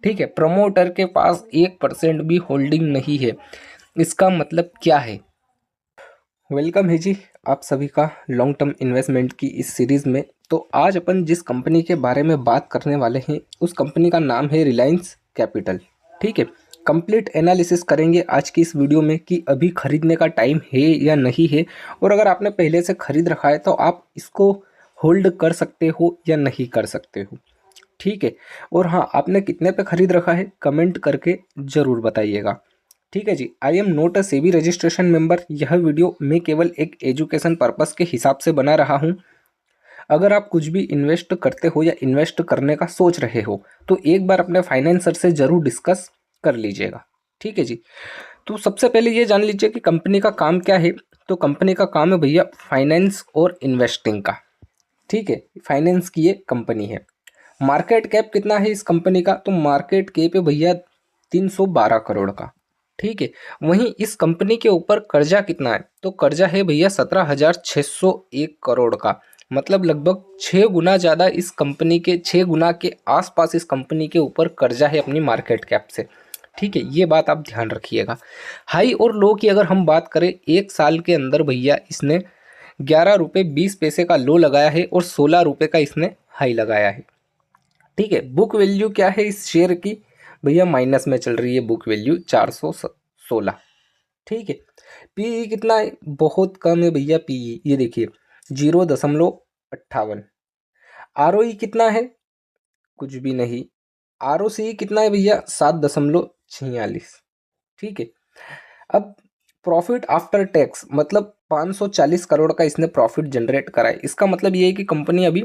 ठीक है, प्रमोटर के पास 1% भी होल्डिंग नहीं है। इसका मतलब क्या है? वेलकम है जी आप सभी का लॉन्ग टर्म इन्वेस्टमेंट की इस सीरीज़ में। तो आज अपन जिस कंपनी के बारे में बात करने वाले हैं उस कंपनी का नाम है रिलायंस कैपिटल। ठीक है, कंप्लीट एनालिसिस करेंगे आज की इस वीडियो में कि अभी खरीदने का टाइम है या नहीं है, और अगर आपने पहले से खरीद रखा है तो आप इसको होल्ड कर सकते हो या नहीं कर सकते हो। ठीक है, और हाँ, आपने कितने पे खरीद रखा है कमेंट करके ज़रूर बताइएगा। ठीक है जी, I am not a SEBI registration member. यह वीडियो मैं केवल एक एजुकेशन पर्पस के हिसाब से बना रहा हूँ। अगर आप कुछ भी इन्वेस्ट करते हो या इन्वेस्ट करने का सोच रहे हो तो एक बार अपने फाइनेंसर से ज़रूर डिस्कस कर लीजिएगा। ठीक है जी, तो सबसे पहले ये जान लीजिए कि कंपनी का काम क्या है। तो कंपनी का काम है भैया फाइनेंस और इन्वेस्टिंग का। ठीक है, फाइनेंस की ये कंपनी है। मार्केट कैप कितना है इस कंपनी का? तो मार्केट कैप है भैया 312 करोड़ का। ठीक है, वहीं इस कंपनी के ऊपर कर्जा कितना है? तो कर्जा है भैया 17,601 करोड़ का। मतलब लगभग 6 गुना ज़्यादा इस कंपनी के, 6 गुना के आसपास इस कंपनी के ऊपर कर्जा है अपनी मार्केट कैप से। ठीक है, ये बात आप ध्यान रखिएगा। हाई और लो की अगर हम बात करें, एक साल के अंदर भैया इसने 11 रुपये 20 पैसे का लो लगाया है और 16 रुपये का इसने हाई लगाया है। ठीक है, बुक वैल्यू क्या है इस शेयर की? भैया माइनस में चल रही है बुक वैल्यू 416। ठीक है, पीई कितना है? बहुत कम है भैया पीई, ये देखिए 0.58। आरओई कितना है? कुछ भी नहीं। आरओसी कितना है भैया? 7.46। ठीक है, अब प्रॉफिट आफ्टर टैक्स मतलब 540 करोड़ का इसने प्रॉफिट जनरेट करा है। इसका मतलब ये है कि कंपनी अभी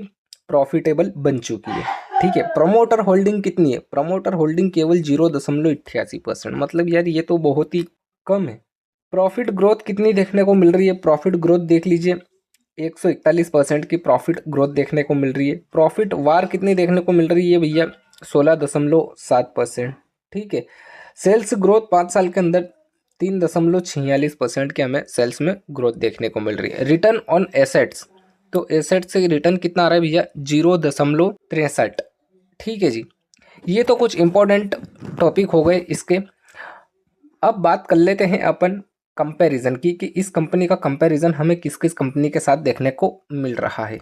प्रॉफिटेबल बन चुकी है। ठीक है, प्रमोटर होल्डिंग कितनी है? प्रमोटर होल्डिंग केवल 0.88%। मतलब यार ये तो बहुत ही कम है। प्रॉफिट ग्रोथ कितनी देखने को मिल रही है? प्रॉफिट ग्रोथ देख लीजिए, 141% की प्रॉफिट ग्रोथ देखने को मिल रही है। प्रॉफिट वार कितनी देखने को मिल रही है भैया? 16.7%। ठीक है, सेल्स ग्रोथ 5 साल के अंदर 3.46% के हमें सेल्स में ग्रोथ देखने को मिल रही है। रिटर्न ऑन एसेट्स, तो एसेट से रिटर्न कितना आ रहा है भैया? 0.63। ठीक है जी, ये तो कुछ इंपॉर्टेंट टॉपिक हो गए इसके। अब बात कर लेते हैं अपन कंपैरिजन की कि इस कंपनी का कंपैरिजन हमें किस किस कंपनी के साथ देखने को मिल रहा है।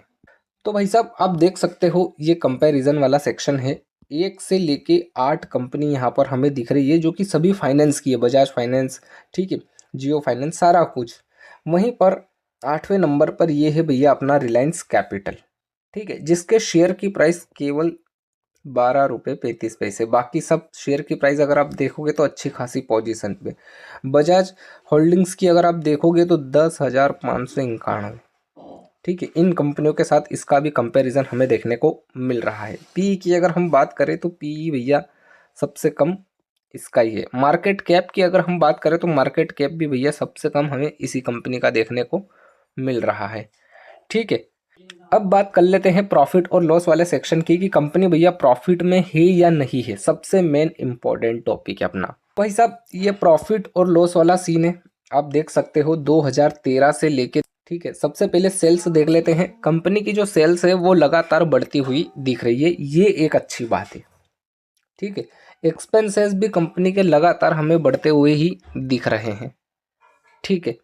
तो भाई साहब आप देख सकते हो ये कंपैरिजन वाला सेक्शन है। 1 से लेके 8 कंपनी यहाँ पर हमें दिख रही है जो कि सभी फाइनेंस की है। बजाज फाइनेंस, ठीक है, जियो फाइनेंस, सारा कुछ। वहीं पर 8वें नंबर पर ये है भैया अपना रिलायंस कैपिटल। ठीक है, जिसके शेयर की प्राइस केवल 12 रुपये 35 पैसे। बाकी सब शेयर की प्राइस अगर आप देखोगे तो अच्छी खासी पोजीशन पे। बजाज होल्डिंग्स की अगर आप देखोगे तो 10,591। ठीक है, इन कंपनियों के साथ इसका भी कंपैरिजन हमें देखने को मिल रहा है। पी की अगर हम बात करें तो पी भैया सबसे कम इसका ही है। मार्केट कैप की अगर हम बात करें तो मार्केट कैप भी भैया सबसे कम हमें इसी कंपनी का देखने को मिल रहा है। ठीक है, अब बात कर लेते हैं प्रॉफिट और लॉस वाले सेक्शन की कि कंपनी भैया प्रॉफिट में है या नहीं है। सबसे मेन इंपॉर्टेंट टॉपिक है अपना भाई साहब, ये प्रॉफिट और लॉस वाला सीन है। आप देख सकते हो 2013 से लेके, ठीक है, सबसे पहले सेल्स देख लेते हैं। कंपनी की जो सेल्स है वो लगातार बढ़ती हुई दिख रही है, ये एक अच्छी बात है। ठीक है, एक्सपेंसेस भी कंपनी के लगातार हमें बढ़ते हुए ही दिख रहे हैं। ठीक है,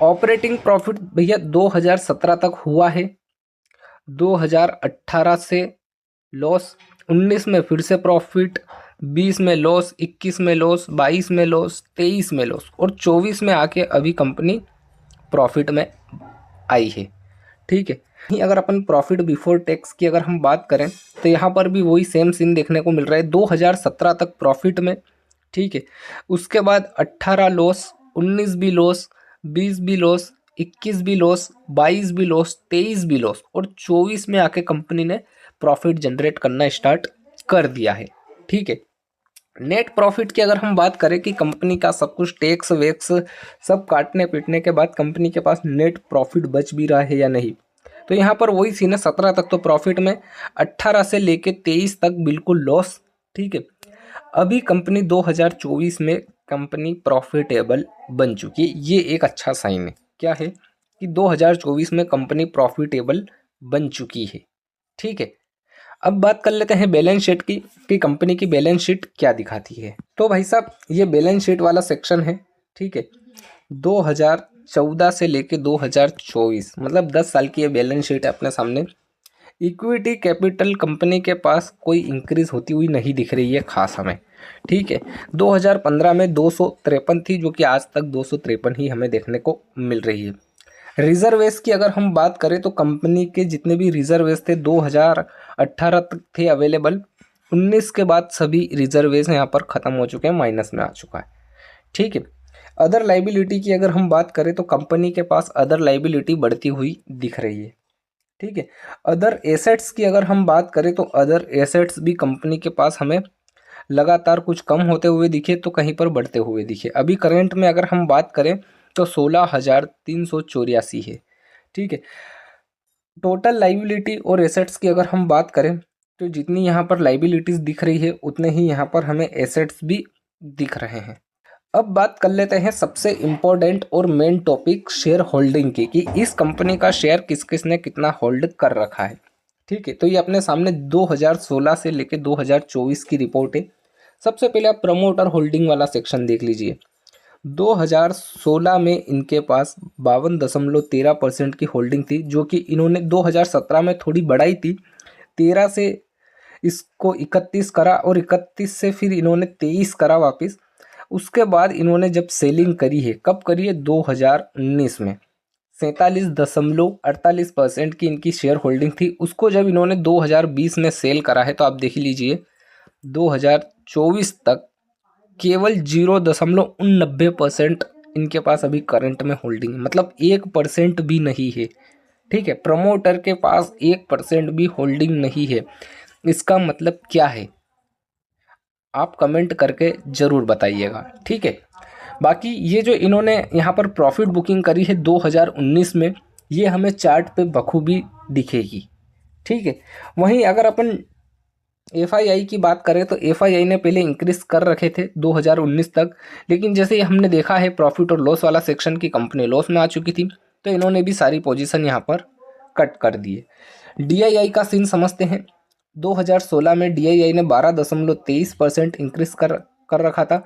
ऑपरेटिंग प्रॉफिट भैया 2017 तक हुआ है, 2018 से लॉस, 19 में फिर से प्रॉफिट, 20 में लॉस, 21 में लॉस, 22 में लॉस, 23 में लॉस, और 24 में आके अभी कंपनी प्रॉफिट में आई है। ठीक है, नहीं अगर अपन प्रॉफिट बिफोर टैक्स की अगर हम बात करें तो यहाँ पर भी वही सेम सीन देखने को मिल रहा है। 2017 तक प्रॉफिट में, ठीक है, उसके बाद 18 लॉस, 19 भी लॉस, 20 भी लॉस, 21 भी लॉस, 22 भी लॉस, 23 भी लॉस, और 24 में आके कंपनी ने प्रॉफिट जनरेट करना स्टार्ट कर दिया है। ठीक है, नेट प्रॉफिट की अगर हम बात करें कि कंपनी का सब कुछ टैक्स वैक्स सब काटने पीटने के बाद कंपनी के पास नेट प्रॉफिट बच भी रहा है या नहीं, तो यहाँ पर वही सीन है। 17 तक तो प्रॉफिट में, 18 से लेके 23 तक बिल्कुल लॉस। ठीक है, अभी कंपनी 2024 में कंपनी प्रॉफिटेबल बन चुकी है, ये एक अच्छा साइन है। क्या है कि 2024 में कंपनी प्रॉफिटेबल बन चुकी है। ठीक है, अब बात कर लेते हैं बैलेंस शीट की कि कंपनी की बैलेंस शीट क्या दिखाती है। तो भाई साहब ये बैलेंस शीट वाला सेक्शन है, ठीक है। 2014 से लेके 2024 मतलब 10 साल की ये बैलेंस शीट है अपने सामने। इक्विटी कैपिटल कंपनी के पास कोई इंक्रीज होती हुई नहीं दिख रही है खास हमें, ठीक है। 2015 में 253 थी, जो कि आज तक 253 ही हमें देखने को मिल रही है। रिजर्वेस की अगर हम बात करें तो कंपनी के जितने भी रिजर्वेस थे 2018 तक थे अवेलेबल। 19 के बाद सभी रिजर्वेस यहाँ पर ख़त्म हो चुके हैं, माइनस में आ चुका है, ठीक है। अदर लाइबिलिटी की अगर हम बात करें तो कंपनी के पास अदर लाइबिलिटी बढ़ती हुई दिख रही है, ठीक है। अदर एसेट्स की अगर हम बात करें तो अदर एसेट्स भी कंपनी के पास हमें लगातार कुछ कम होते हुए दिखे तो कहीं पर बढ़ते हुए दिखे। अभी करंट में अगर हम बात करें तो 16,384 है, ठीक है। टोटल लाइबिलिटी और एसेट्स की अगर हम बात करें तो जितनी यहाँ पर लाइबिलिटीज़ दिख रही है उतने ही यहाँ पर हमें एसेट्स भी दिख रहे हैं। अब बात कर लेते हैं सबसे इम्पोर्टेंट और मेन टॉपिक शेयर होल्डिंग की, कि इस कंपनी का शेयर किस किस ने कितना होल्ड कर रखा है, ठीक है। तो ये अपने सामने 2016 से लेकर 2024 की रिपोर्ट है। सबसे पहले आप प्रमोटर होल्डिंग वाला सेक्शन देख लीजिए। 2016 में इनके पास 52.13% की होल्डिंग थी, जो कि इन्होंने 2017 में थोड़ी बढ़ाई थी, 13 से इसको 31 करा और 31 से फिर इन्होंने 23 करा वापस। उसके बाद इन्होंने जब सेलिंग करी है, कब करी है, 2019 में 47.48% की इनकी शेयर होल्डिंग थी। उसको जब इन्होंने 2020 में सेल करा है तो आप देख लीजिए 2024 तक केवल 0.89% इनके पास अभी करंट में होल्डिंग है, मतलब 1% भी नहीं है, ठीक है। प्रमोटर के पास 1% भी होल्डिंग नहीं है। इसका मतलब क्या है आप कमेंट करके ज़रूर बताइएगा, ठीक है। बाकी ये जो इन्होंने यहाँ पर प्रॉफिट बुकिंग करी है 2019 में, ये हमें चार्ट पे बखूबी दिखेगी, ठीक है। वहीं अगर अपन एफआईआई की बात करें तो एफआईआई ने पहले इंक्रीज कर रखे थे 2019 तक, लेकिन जैसे ही हमने देखा है प्रॉफिट और लॉस वाला सेक्शन की कंपनी लॉस में आ चुकी थी, तो इन्होंने भी सारी पोजीशन यहाँ पर कट कर दिए। डीआईआई का सीन समझते हैं। 2016 में डीआईआई ने 12.23% इंक्रीज कर रखा था।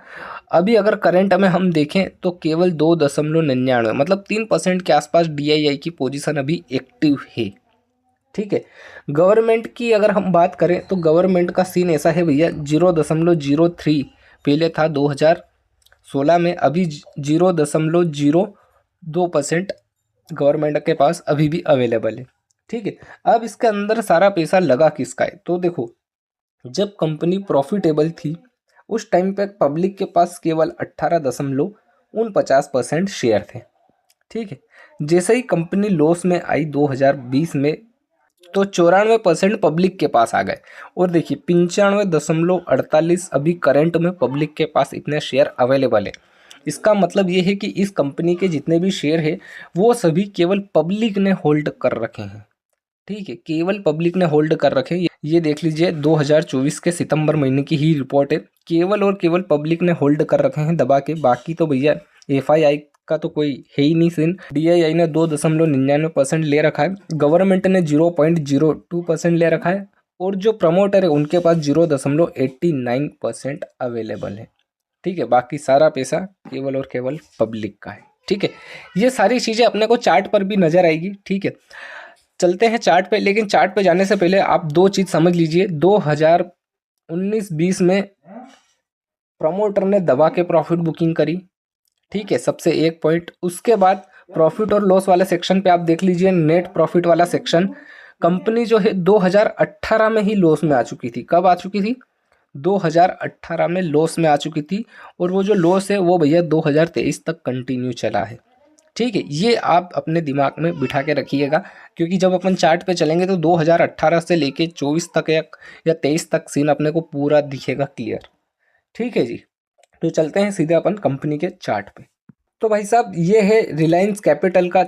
अभी अगर करंट में हम देखें तो केवल 2.99 मतलब 3% के आसपास डीआईआई की पोजीशन अभी एक्टिव है, ठीक है। गवर्नमेंट की अगर हम बात करें तो गवर्नमेंट का सीन ऐसा है भैया, 0.03 पहले था 2016 में, अभी 0.02% गवर्नमेंट के पास अभी भी अवेलेबल है, ठीक है। अब इसके अंदर सारा पैसा लगा किसका है, तो देखो जब कंपनी प्रॉफिटेबल थी उस टाइम पे पब्लिक के पास केवल 18.49% शेयर थे, ठीक है। जैसे ही कंपनी लॉस में आई 2020 में तो 94% पब्लिक के पास आ गए, और देखिए 95.48 अभी करंट में पब्लिक के पास इतने शेयर अवेलेबल है। इसका मतलब ये है कि इस कंपनी के जितने भी शेयर है वो सभी केवल पब्लिक ने होल्ड कर रखे हैं, ठीक है। केवल पब्लिक ने होल्ड कर रखे हैं। ये देख लीजिए 2024 के सितंबर महीने की ही रिपोर्ट है, केवल और केवल पब्लिक ने होल्ड कर रखे हैं दबा के। बाकी तो भैया एफआईआई का तो कोई है ही नहीं सीन। डीआईआई ने 2.99% ले रखा है, गवर्नमेंट ने 0.02% ले रखा है, और जो प्रमोटर है उनके पास 0.89% अवेलेबल है, ठीक है। बाकी सारा पैसा केवल और केवल पब्लिक का है, ठीक है। ये सारी चीज़ें अपने को चार्ट पर भी नजर आएगी, ठीक है। चलते हैं चार्ट पे, लेकिन चार्ट पे जाने से पहले आप दो चीज़ समझ लीजिए। 2019-20 में प्रमोटर ने दबा के प्रॉफिट बुकिंग करी, ठीक है, सबसे एक पॉइंट। उसके बाद प्रॉफिट और लॉस वाले सेक्शन पे आप देख लीजिए नेट प्रॉफिट वाला सेक्शन, कंपनी जो है 2018 में ही लॉस में आ चुकी थी। कब आ चुकी थी, 2018 में लॉस में आ चुकी थी, और वो जो लॉस है वो भैया 2023 तक कंटिन्यू चला है, ठीक है। ये आप अपने दिमाग में बिठा के रखिएगा, क्योंकि जब अपन चार्ट पे चलेंगे तो 2018 से लेके 24 तक या 23 तक सीन अपने को पूरा दिखेगा क्लियर, ठीक है जी। तो चलते हैं सीधे अपन कंपनी के चार्ट पे। तो भाई साहब ये है रिलायंस कैपिटल का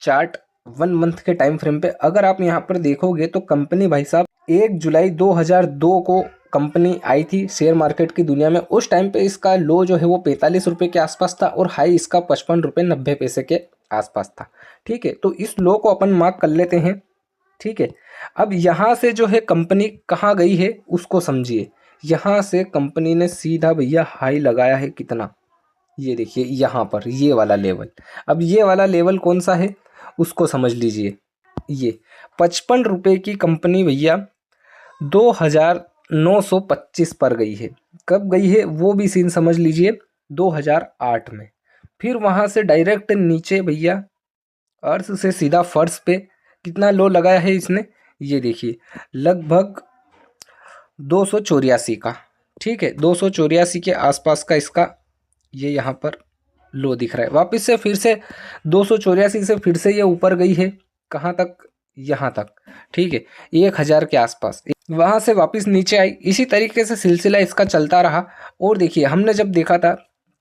चार्ट 1 मंथ के टाइम फ्रेम पे। अगर आप यहाँ पर देखोगे तो कंपनी भाई साहब 1 जुलाई 2002 को कंपनी आई थी शेयर मार्केट की दुनिया में। उस टाइम पे इसका लो जो है वो 45 रुपये के आसपास था, और हाई इसका 55 रुपये 90 पैसे के आसपास था, ठीक है। तो इस लो को अपन मार्क कर लेते हैं, ठीक है। अब यहाँ से जो है कंपनी कहाँ गई है उसको समझिए। यहाँ से कंपनी ने सीधा भैया हाई लगाया है कितना, ये देखिए यहाँ पर ये वाला लेवल। अब ये वाला लेवल कौन सा है उसको समझ लीजिए। ये 55 रुपये की कंपनी भैया 2925 पर गई है। कब गई है वो भी सीन समझ लीजिए, 2008 में। फिर वहाँ से डायरेक्ट नीचे भैया अर्श से सीधा फर्श पे कितना लो लगाया है इसने, ये देखिए लगभग 284 का। ठीक है, 284 के आसपास का इसका ये यहाँ पर लो दिख रहा है। वापस से फिर से 284 से फिर से ये ऊपर गई है, कहाँ तक, यहाँ तक। ठीक है, 1000 के आसपास, वहाँ से वापस नीचे आई। इसी तरीके से सिलसिला इसका चलता रहा। और देखिए हमने जब देखा था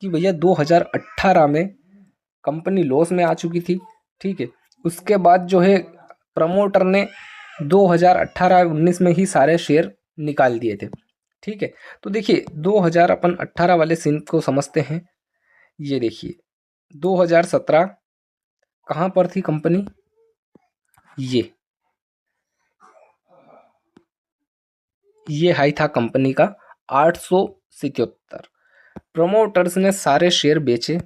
कि भैया 2018 में कंपनी लॉस में आ चुकी थी। ठीक है, उसके बाद जो है प्रमोटर ने 2018-19 में ही सारे शेयर निकाल दिए थे। ठीक है, तो देखिए 2018 वाले सीन को समझते हैं। ये देखिए 2017 कहाँ पर थी कंपनी, ये हाई था कंपनी का 877। प्रमोटर्स ने सारे शेयर बेचे।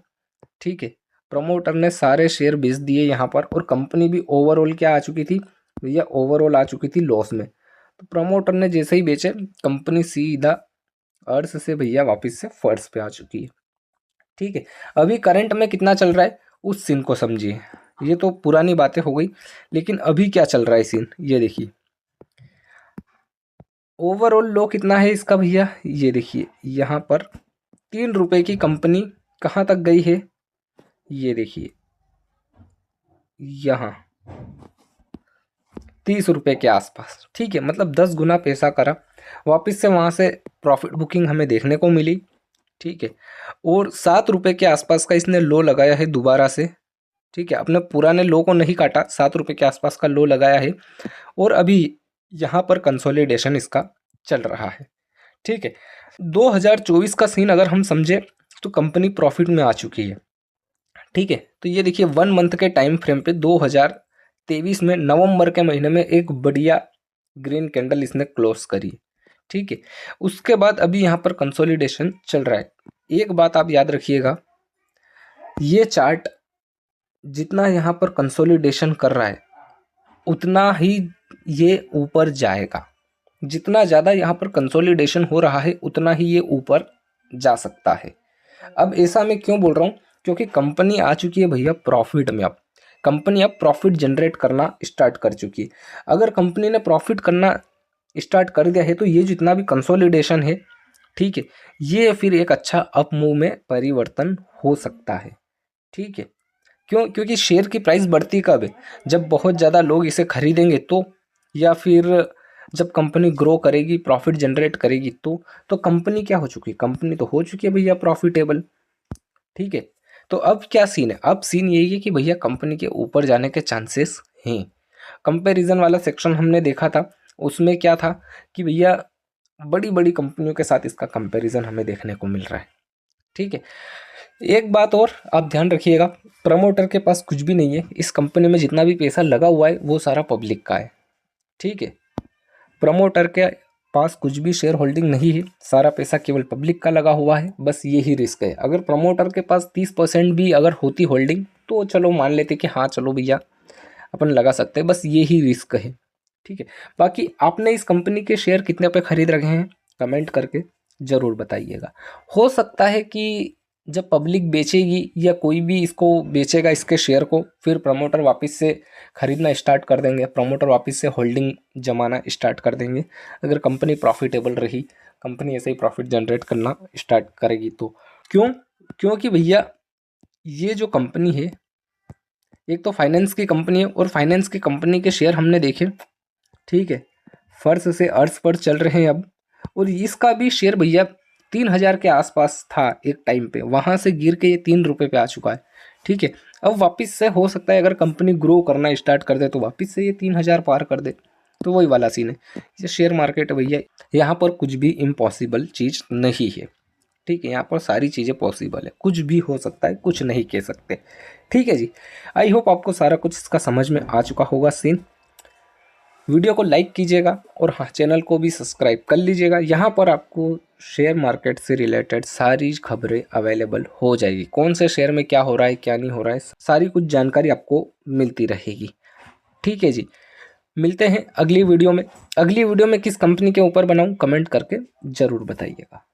ठीक है, प्रमोटर ने सारे शेयर बेच दिए यहाँ पर, और कंपनी भी ओवरऑल क्या आ चुकी थी भैया, ओवरऑल आ चुकी थी लॉस में। तो प्रमोटर ने जैसे ही बेचे कंपनी सीधा अर्श से भैया वापस से फर्श पे आ चुकी है। ठीक है, अभी करंट में कितना चल रहा है उस सीन को समझिए। ये तो पुरानी बातें हो गई, लेकिन अभी क्या चल रहा है सीन, ये देखिए ओवरऑल लो कितना है इसका भैया, ये देखिए यहाँ पर 3 रुपए की कंपनी कहाँ तक गई है, ये देखिए यहाँ 30 रुपए के आसपास। ठीक है, मतलब 10 गुना पैसा करा। वापस से वहाँ से प्रॉफिट बुकिंग हमें देखने को मिली। ठीक है, और 7 रुपए के आसपास का इसने लो लगाया है दोबारा से। ठीक है, अपने पुराने लो को नहीं काटा, 7 रुपए के आसपास का लो लगाया है, और अभी यहाँ पर कंसोलिडेशन इसका चल रहा है। ठीक है, 2024 का सीन अगर हम समझे तो कंपनी प्रॉफिट में आ चुकी है। ठीक है, तो ये देखिए 1 मंथ के टाइम फ्रेम पे 2023 में नवंबर के महीने में एक बढ़िया ग्रीन कैंडल इसने क्लोज करी। ठीक है, उसके बाद अभी यहाँ पर कंसोलिडेशन चल रहा है। एक बात आप याद रखिएगा, ये चार्ट जितना यहाँ पर कंसोलिडेशन कर रहा है उतना ही ये ऊपर जाएगा। जितना ज़्यादा यहाँ पर कंसोलिडेशन हो रहा है उतना ही ये ऊपर जा सकता है। अब ऐसा मैं क्यों बोल रहा हूँ, क्योंकि कंपनी आ चुकी है भैया प्रॉफिट में। अब कंपनी अब प्रॉफिट जनरेट करना स्टार्ट कर चुकी है। अगर कंपनी ने प्रॉफिट करना स्टार्ट कर दिया है तो ये जितना भी कंसोलिडेशन है, ठीक है, ये फिर एक अच्छा अप मूव में परिवर्तन हो सकता है। ठीक है, क्यों, क्योंकि शेयर की प्राइस बढ़ती कब है, जब बहुत ज़्यादा लोग इसे खरीदेंगे तो, या फिर जब कंपनी ग्रो करेगी, प्रॉफिट जनरेट करेगी तो कंपनी क्या हो चुकी है, कंपनी तो हो चुकी है भैया प्रॉफिटेबल। ठीक है, तो अब क्या सीन है, अब सीन यही है कि भैया कंपनी के ऊपर जाने के चांसेस हैं। कंपैरिजन वाला सेक्शन हमने देखा था, उसमें क्या था कि भैया बड़ी बड़ी कंपनियों के साथ इसका कंपैरिजन हमें देखने को मिल रहा है। ठीक है, एक बात और आप ध्यान रखिएगा, प्रमोटर के पास कुछ भी नहीं है। इस कंपनी में जितना भी पैसा लगा हुआ है वो सारा पब्लिक का है। ठीक है, प्रमोटर के पास कुछ भी शेयर होल्डिंग नहीं है, सारा पैसा केवल पब्लिक का लगा हुआ है। बस यही रिस्क है। अगर प्रमोटर के पास 30% भी अगर होती होल्डिंग तो चलो मान लेते कि हाँ चलो भैया अपन लगा सकते हैं, बस यही रिस्क है। ठीक है, बाकी आपने इस कंपनी के शेयर कितने पे खरीद रखे हैं कमेंट करके ज़रूर बताइएगा। हो सकता है कि जब पब्लिक बेचेगी या कोई भी इसको बेचेगा इसके शेयर को, फिर प्रमोटर वापस से खरीदना स्टार्ट कर देंगे, प्रमोटर वापस से होल्डिंग जमाना स्टार्ट कर देंगे। अगर कंपनी प्रॉफिटेबल रही, कंपनी ऐसे ही प्रॉफिट जनरेट करना स्टार्ट करेगी तो। क्यों, क्योंकि भैया ये जो कंपनी है एक तो फाइनेंस की कंपनी है, और फाइनेंस की कंपनी के शेयर हमने देखे, ठीक है, फर्श से अर्श पर चल रहे हैं अब। और इसका भी शेयर भैया 3000 के आसपास था एक टाइम पे, वहाँ से गिर के ये 3 रुपये पे आ चुका है। ठीक है, अब वापस से हो सकता है अगर कंपनी ग्रो करना स्टार्ट कर दे तो वापस से ये 3000 पार कर दे, तो वही वाला सीन है। ये शेयर मार्केट है भैया, यहाँ पर कुछ भी इम्पॉसिबल चीज़ नहीं है। ठीक है, यहाँ पर सारी चीज़ें पॉसिबल है, कुछ भी हो सकता है, कुछ नहीं कह सकते। ठीक है जी, आई होप आपको सारा कुछ इसका समझ में आ चुका होगा सीन। वीडियो को लाइक कीजिएगा और हाँ, चैनल को भी सब्सक्राइब कर लीजिएगा। यहाँ पर आपको शेयर मार्केट से रिलेटेड सारी खबरें अवेलेबल हो जाएगी। कौन से शेयर में क्या हो रहा है, क्या नहीं हो रहा है, सारी कुछ जानकारी आपको मिलती रहेगी। ठीक है जी, मिलते हैं अगली वीडियो में। अगली वीडियो में किस कंपनी के ऊपर बनाऊं, कमेंट करके ज़रूर बताइएगा।